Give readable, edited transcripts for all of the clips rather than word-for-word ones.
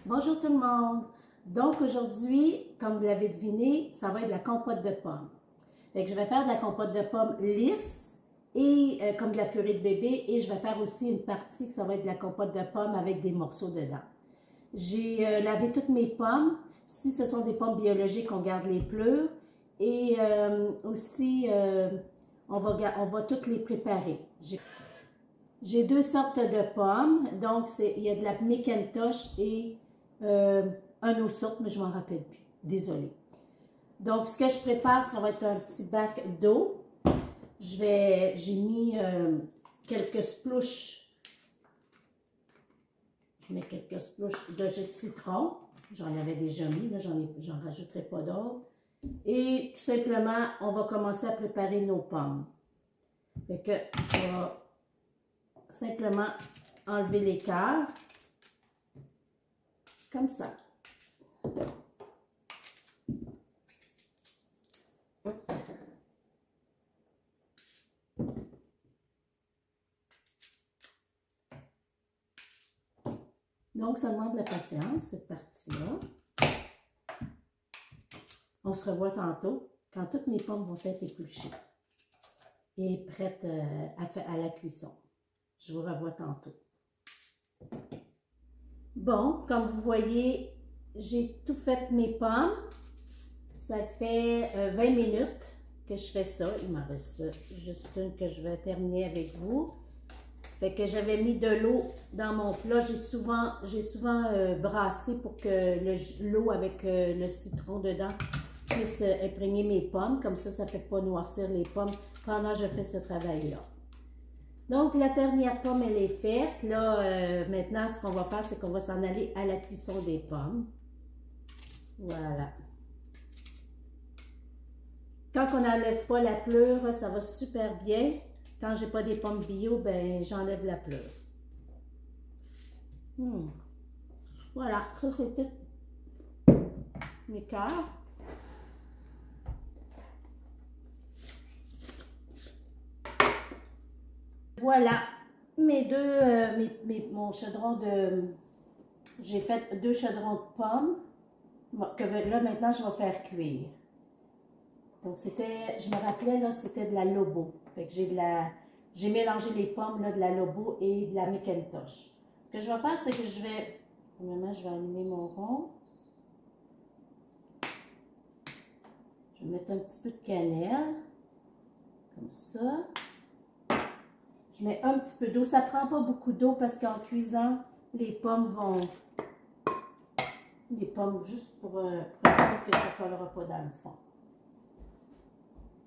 Bonjour tout le monde! Donc aujourd'hui, comme vous l'avez deviné, ça va être de la compote de pommes. Fait que je vais faire de la compote de pommes lisse et comme de la purée de bébé, et je vais faire aussi une partie que ça va être de la compote de pommes avec des morceaux dedans. J'ai lavé toutes mes pommes. Si ce sont des pommes biologiques, on garde les pleurs. Et aussi, on va toutes les préparer. J'ai deux sortes de pommes. Donc, il y a de la McIntosh et un autre sorte, mais je ne m'en rappelle plus. Désolée. Donc, ce que je prépare, ça va être un petit bac d'eau. J'ai mis quelques splouches. Je mets quelques splouches de jus de citron. J'en avais déjà mis, là, j'en rajouterai pas d'autres. Et tout simplement, on va commencer à préparer nos pommes. Fait que je vais simplement enlever les cœurs. Comme ça. Donc, ça demande de la patience, cette partie-là. On se revoit tantôt, quand toutes mes pommes vont être épluchées et prêtes à la cuisson. Je vous revois tantôt. Bon, comme vous voyez, j'ai tout fait mes pommes. Ça fait 20 minutes que je fais ça. Il m'en reste juste une que je vais terminer avec vous. Fait que j'avais mis de l'eau dans mon plat. J'ai souvent brassé pour que l'eau avec le citron dedans puisse imprégner mes pommes. Comme ça ne fait pas noircir les pommes pendant que je fais ce travail-là. Donc, la dernière pomme, elle est faite. Là, maintenant, ce qu'on va faire, c'est qu'on va s'en aller à la cuisson des pommes. Voilà. Quand on n'enlève pas la pleure, ça va super bien. Quand j'ai pas des pommes bio, ben j'enlève la pleure. Voilà, ça c'était mes cœurs. Voilà, mon chaudron de... J'ai fait 2 chaudrons de pommes que là maintenant je vais faire cuire. Donc c'était, je me rappelais là, c'était de la Lobo. Fait que j'ai mélangé les pommes là, de la Lobo et de la McIntosh. Ce que je vais faire, c'est que premièrement, je vais allumer mon rond. Je vais mettre un petit peu de cannelle, comme ça. Je mets un petit peu d'eau. Ça ne prend pas beaucoup d'eau parce qu'en cuisant, les pommes juste pour être sûr que ça ne collera pas dans le fond.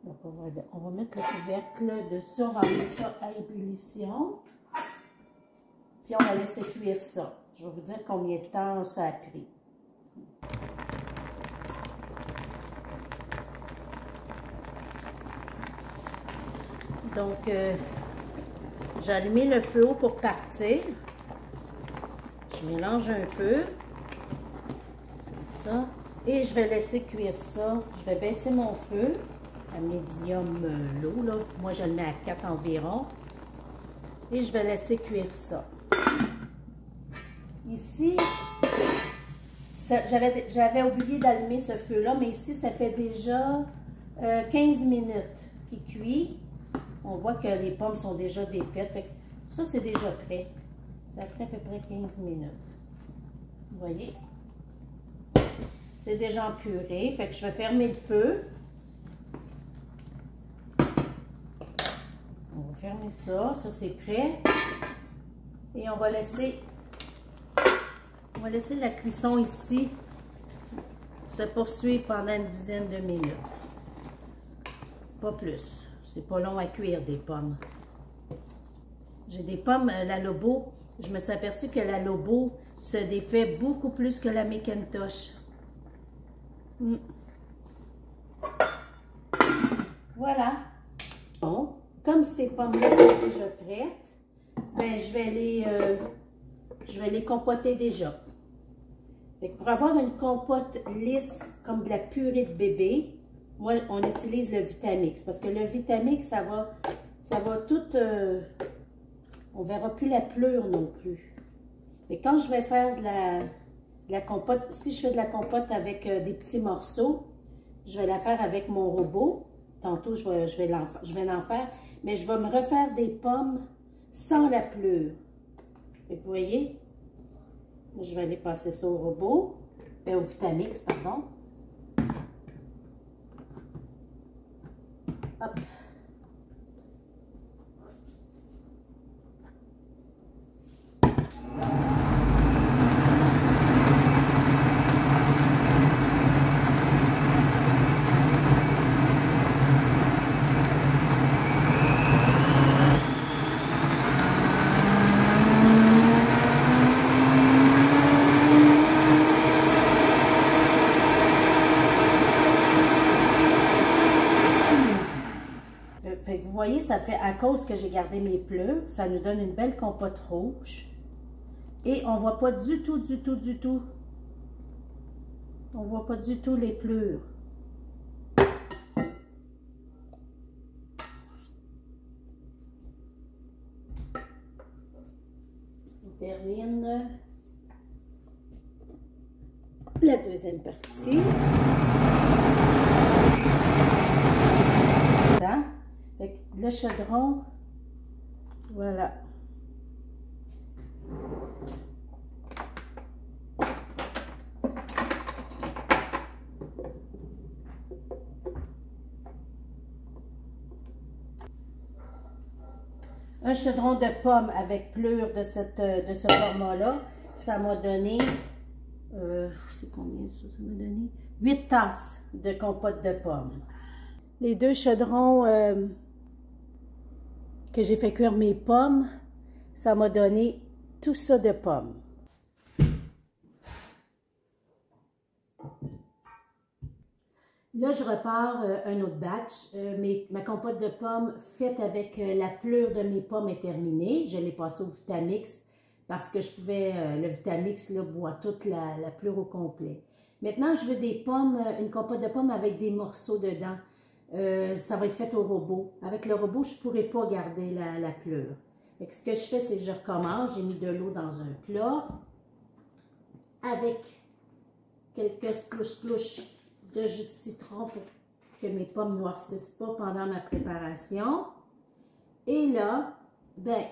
Donc, on va mettre le couvercle dessus, on va mettre ça à ébullition. Puis, on va laisser cuire ça. Je vais vous dire combien de temps ça a pris. Donc, j'ai allumé le feu haut pour partir. Je mélange un peu. Comme ça. Et je vais laisser cuire ça. Je vais baisser mon feu à médium low, là. Moi, je le mets à 4 environ. Et je vais laisser cuire ça. Ici, j'avais oublié d'allumer ce feu-là, mais ici, ça fait déjà 15 minutes qu'il cuit. On voit que les pommes sont déjà défaites. Fait que ça, c'est déjà prêt. Ça prend à peu près 15 minutes. Vous voyez? C'est déjà en purée. Fait que je vais fermer le feu. On va fermer ça. Ça, c'est prêt. Et on va laisser la cuisson ici se poursuivre pendant une dizaine de minutes. Pas plus. C'est pas long à cuire des pommes. J'ai des pommes, la Lobo. Je me suis aperçue que la Lobo se défait beaucoup plus que la McIntosh. Voilà. Bon, comme ces pommes-là sont déjà prêtes, ben je vais les compoter déjà. Fait que pour avoir une compote lisse comme de la purée de bébé, moi, on utilise le Vitamix parce que le Vitamix, ça va tout... on ne verra plus la pleure non plus. Mais quand je vais faire la compote, si je fais de la compote avec des petits morceaux, je vais la faire avec mon robot. Tantôt, je vais l'en faire, mais je vais me refaire des pommes sans la pleure. Vous voyez, je vais aller passer ça au robot, au Vitamix, pardon. Hop. Fait que vous voyez, ça fait, à cause que j'ai gardé mes pleurs, ça nous donne une belle compote rouge. Et on ne voit pas du tout, on ne voit pas du tout les pleurs. On termine la deuxième partie. Le chaudron, voilà. Un chaudron de pommes avec pleure de ce format-là, ça m'a donné, c'est combien ça m'a donné? 8 tasses de compote de pommes. Les deux chaudrons que j'ai fait cuire mes pommes, ça m'a donné tout ça de pommes. Là, je repars un autre batch. Ma compote de pommes faite avec la pleure de mes pommes est terminée. Je l'ai passée au Vitamix parce que je pouvais, le Vitamix là, boit toute la pleure au complet. Maintenant, je veux des pommes, une compote de pommes avec des morceaux dedans. Ça va être fait au robot. Avec le robot, je ne pourrai pas garder la pleure. Donc, ce que je fais, c'est que je recommence. J'ai mis de l'eau dans un plat avec quelques splouches de jus de citron pour que mes pommes ne noircissent pas pendant ma préparation. Et là, ben,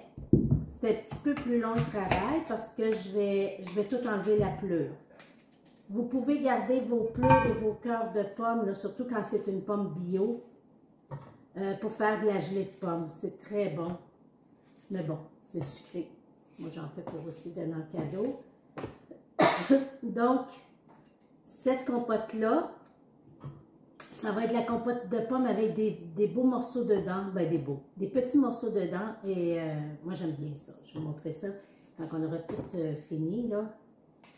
c'est un petit peu plus long le travail parce que je vais tout enlever la pleure. Vous pouvez garder vos pleurs et vos cœurs de pommes, là, surtout quand c'est une pomme bio, pour faire de la gelée de pommes. C'est très bon. Mais bon, c'est sucré. Moi, j'en fais pour aussi donner en cadeau. Donc, cette compote-là, ça va être la compote de pommes avec des beaux morceaux dedans. Ben, des petits morceaux dedans. Et moi, j'aime bien ça. Je vais vous montrer ça quand on aura tout fini, là.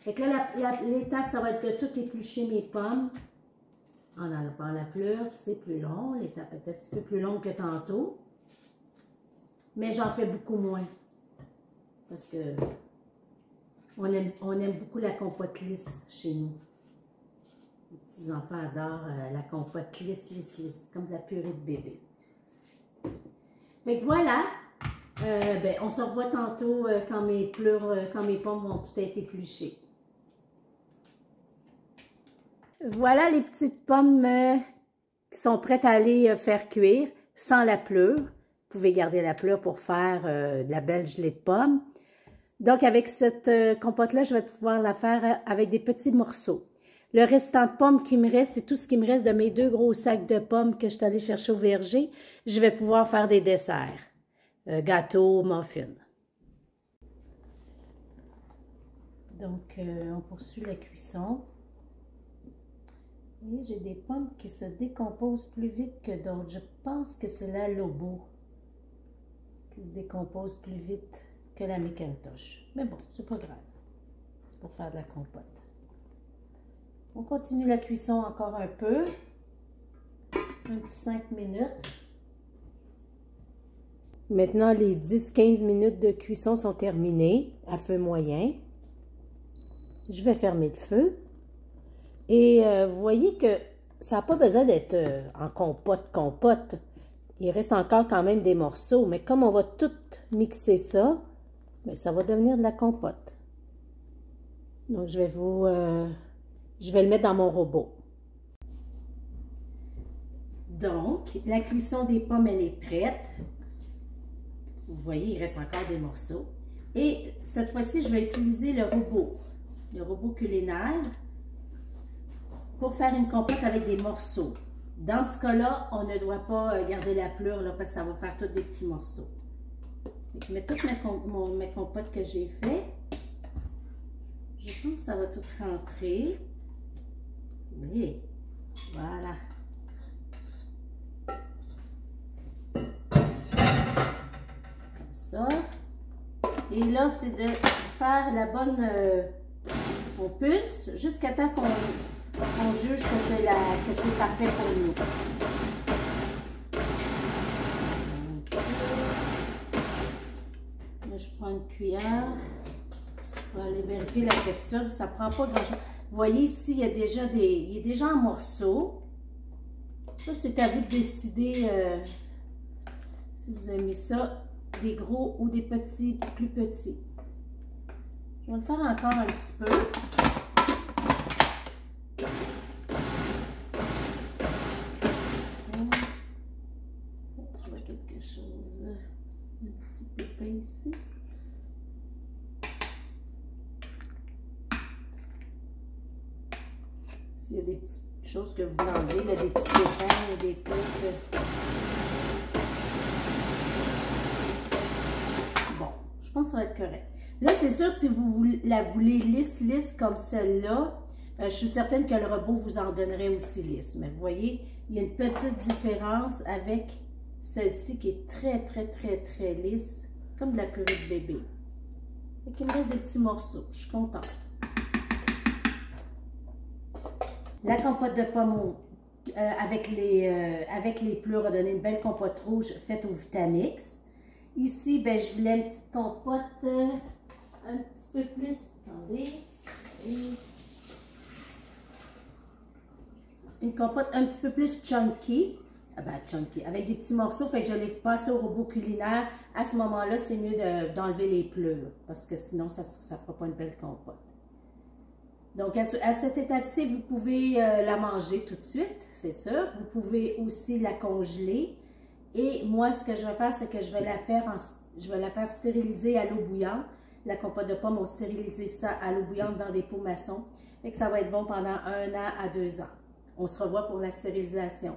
Fait que là, l'étape, ça va être de tout éplucher mes pommes en enlevant la pleure. C'est plus long. L'étape est un petit peu plus longue que tantôt. Mais j'en fais beaucoup moins. Parce que on aime beaucoup la compote lisse chez nous. Les petits enfants adorent la compote lisse, comme de la purée de bébé. Fait que voilà. Ben, on se revoit tantôt quand mes pommes vont tout être épluchées. Voilà les petites pommes qui sont prêtes à aller faire cuire sans la pleure. Vous pouvez garder la pleure pour faire de la belle gelée de pommes. Donc, avec cette compote-là, je vais pouvoir la faire avec des petits morceaux. Le restant de pommes qui me reste, c'est tout ce qui me reste de mes 2 gros sacs de pommes que je suis allée chercher au verger. Je vais pouvoir faire des desserts. Gâteau, muffin. Donc, on poursuit la cuisson. Et j'ai des pommes qui se décomposent plus vite que d'autres. Je pense que c'est la Lobo qui se décompose plus vite que la McIntosh. Mais bon, c'est pas grave. C'est pour faire de la compote. On continue la cuisson encore un peu. Un petit 5 minutes. Maintenant, les 10-15 minutes de cuisson sont terminées à feu moyen. Je vais fermer le feu. Et vous voyez que ça n'a pas besoin d'être en compote. Il reste encore quand même des morceaux. Mais comme on va tout mixer ça, bien, ça va devenir de la compote. Donc, je vais le mettre dans mon robot. Donc, la cuisson des pommes, elle est prête. Vous voyez, il reste encore des morceaux. Et cette fois-ci, je vais utiliser le robot culinaire, pour faire une compote avec des morceaux. Dans ce cas-là, on ne doit pas garder la pleure là, parce que ça va faire tous des petits morceaux. Je mets toutes mes compotes que j'ai fait. Je pense que ça va tout rentrer. Oui, voilà. Comme ça. Et là, c'est de faire la bonne... on pulse jusqu'à temps qu'on juge que c'est parfait pour nous. Là, je prends une cuillère pour aller vérifier la texture. Ça prend pas grand-chose. Vous voyez ici, il est déjà en morceaux. Ça, c'est à vous de décider si vous aimez ça, des gros ou des petits, plus petits. Je vais le faire encore un petit peu. Je vois quelque chose, un petit pépin ici. S'il y a des petites choses que vous voulez enlever, là, des petits pépins ou des trucs. Bon, je pense que ça va être correct. Là, c'est sûr, si vous la voulez lisse comme celle-là, je suis certaine que le robot vous en donnerait aussi lisse. Mais vous voyez, il y a une petite différence avec celle-ci qui est très lisse, comme de la purée de bébé. Et qu'il me reste des petits morceaux. Je suis contente. La compote de pommes avec les pleurs a donné une belle compote rouge faite au Vitamix. Ici, ben, je voulais une petite compote un petit peu plus. Attendez. Une compote un petit peu plus chunky. Ah ben, chunky, avec des petits morceaux. Fait que je l'ai passé au robot culinaire. À ce moment-là, c'est mieux d'enlever les pleurs. Parce que sinon, ça ne fera pas une belle compote. Donc, à cette étape-ci, vous pouvez la manger tout de suite, c'est sûr. Vous pouvez aussi la congeler. Et moi, ce que je vais faire, c'est que je vais la faire stériliser à l'eau bouillante. La compote de pommes, on stérilise ça à l'eau bouillante dans des pots maçons. Et que ça va être bon pendant 1 an à 2 ans. On se revoit pour la stérilisation.